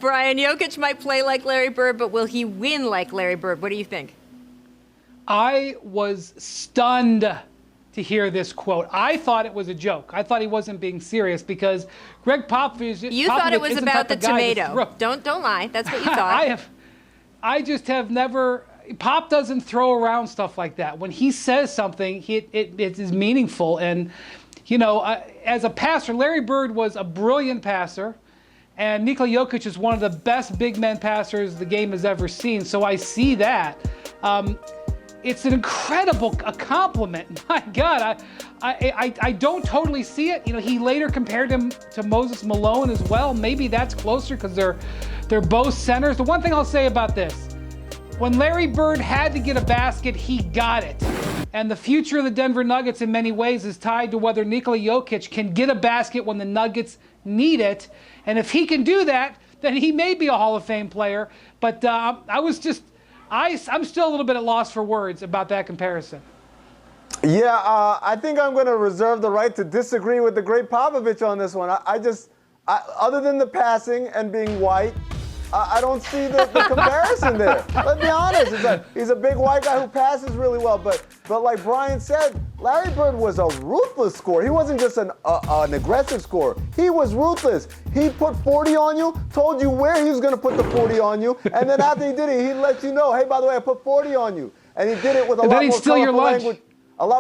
Brian, Jokic might play like Larry Bird, but will he win like Larry Bird? What do you think? I was stunned to hear this quote. I thought it was a joke. I thought he wasn't being serious because Gregg Popovich. You thought it was about the tomato. Don't lie. That's what you thought. I just have never. Pop doesn't throw around stuff like that. When he says something, it is meaningful. And you know, as a passer, Larry Bird was a brilliant passer. And Nikola Jokic is one of the best big men passers the game has ever seen. So I see that. It's an incredible compliment. My God, I don't totally see it. You know, he later compared him to Moses Malone as well. Maybe that's closer because they're both centers. The one thing I'll say about this, when Larry Bird had to get a basket, he got it. And the future of the Denver Nuggets in many ways is tied to whether Nikola Jokic can get a basket when the Nuggets need it. And if he can do that, then he may be a Hall of Fame player. But I'm still a little bit at loss for words about that comparison. Yeah, I think I'm going to reserve the right to disagree with the great Popovich on this one. Other than the passing and being white, I don't see the comparison there. Let's be honest. He's a big white guy who passes really well. But like Brian said, Larry Bird was a ruthless scorer. He wasn't just an aggressive scorer. He was ruthless. He put 40 on you, told you where he was going to put the 40 on you, and then after he did it, he'd let you know, hey, by the way, I put 40 on you. And he did it with a lot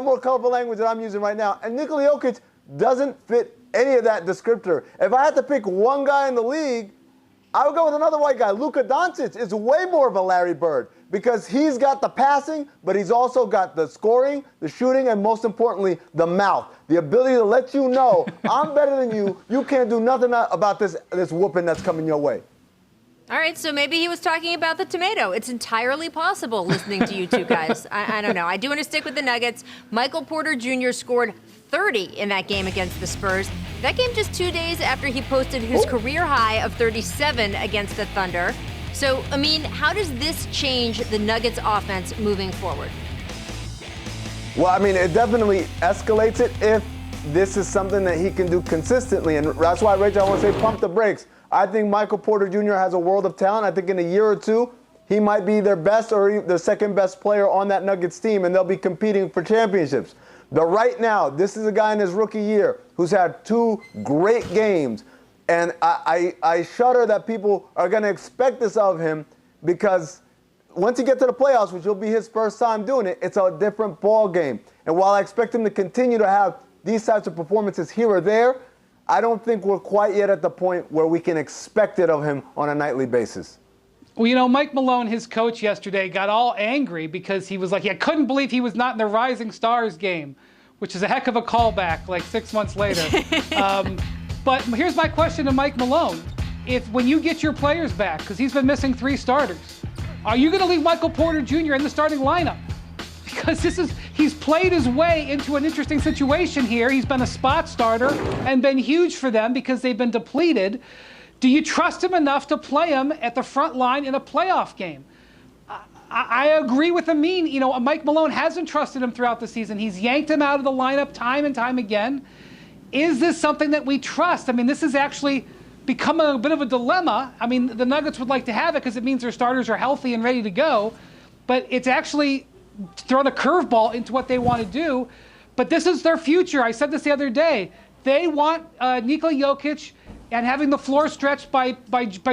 more colorful language than I'm using right now. And Nikola Jokic doesn't fit any of that descriptor. If I had to pick one guy in the league, I would go with another white guy. Luka Doncic is way more of a Larry Bird because he's got the passing, but he's also got the scoring, the shooting, and most importantly, the mouth. The ability to let you know, I'm better than you. You can't do nothing about this whooping that's coming your way. All right, so maybe he was talking about the tomato. It's entirely possible listening to you two guys. I don't know. I do want to stick with the Nuggets. Michael Porter Jr. scored 30 in that game against the Spurs. That came just 2 days after he posted his career high of 37 against the Thunder. So, Amin, how does this change the Nuggets offense moving forward? Well, I mean, it definitely escalates it if this is something that he can do consistently. And that's why, Rachel, I want to say pump the brakes. I think Michael Porter Jr. has a world of talent. I think in a year or two, he might be their best or the second best player on that Nuggets team, and they'll be competing for championships. But right now, this is a guy in his rookie year who's had 2 great games. And I shudder that people are going to expect this of him because once he gets to the playoffs, which will be his first time doing it, it's a different ball game. And while I expect him to continue to have these types of performances here or there, I don't think we're quite yet at the point where we can expect it of him on a nightly basis. Well, you know, Mike Malone, his coach yesterday, got all angry because he was like, I couldn't believe he was not in the Rising Stars game, which is a heck of a callback like 6 months later. But here's my question to Mike Malone. When you get your players back, because he's been missing 3 starters, are you going to leave Michael Porter Jr. in the starting lineup? Because he's played his way into an interesting situation here. He's been a spot starter and been huge for them because they've been depleted. Do you trust him enough to play him at the front line in a playoff game? I agree with Amin. You know, Mike Malone hasn't trusted him throughout the season. He's yanked him out of the lineup time and time again. Is this something that we trust? I mean, this has actually become a bit of a dilemma. I mean, the Nuggets would like to have it because it means their starters are healthy and ready to go. But it's actually thrown a curveball into what they want to do. But this is their future. I said this the other day. They want Nikola Jokic and having the floor stretched by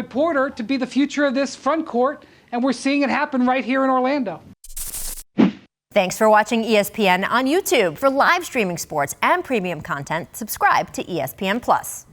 Porter to be the future of this front court. And we're seeing it happen right here in Orlando. Thanks for watching ESPN on YouTube. For live streaming sports and premium content, subscribe to ESPN+.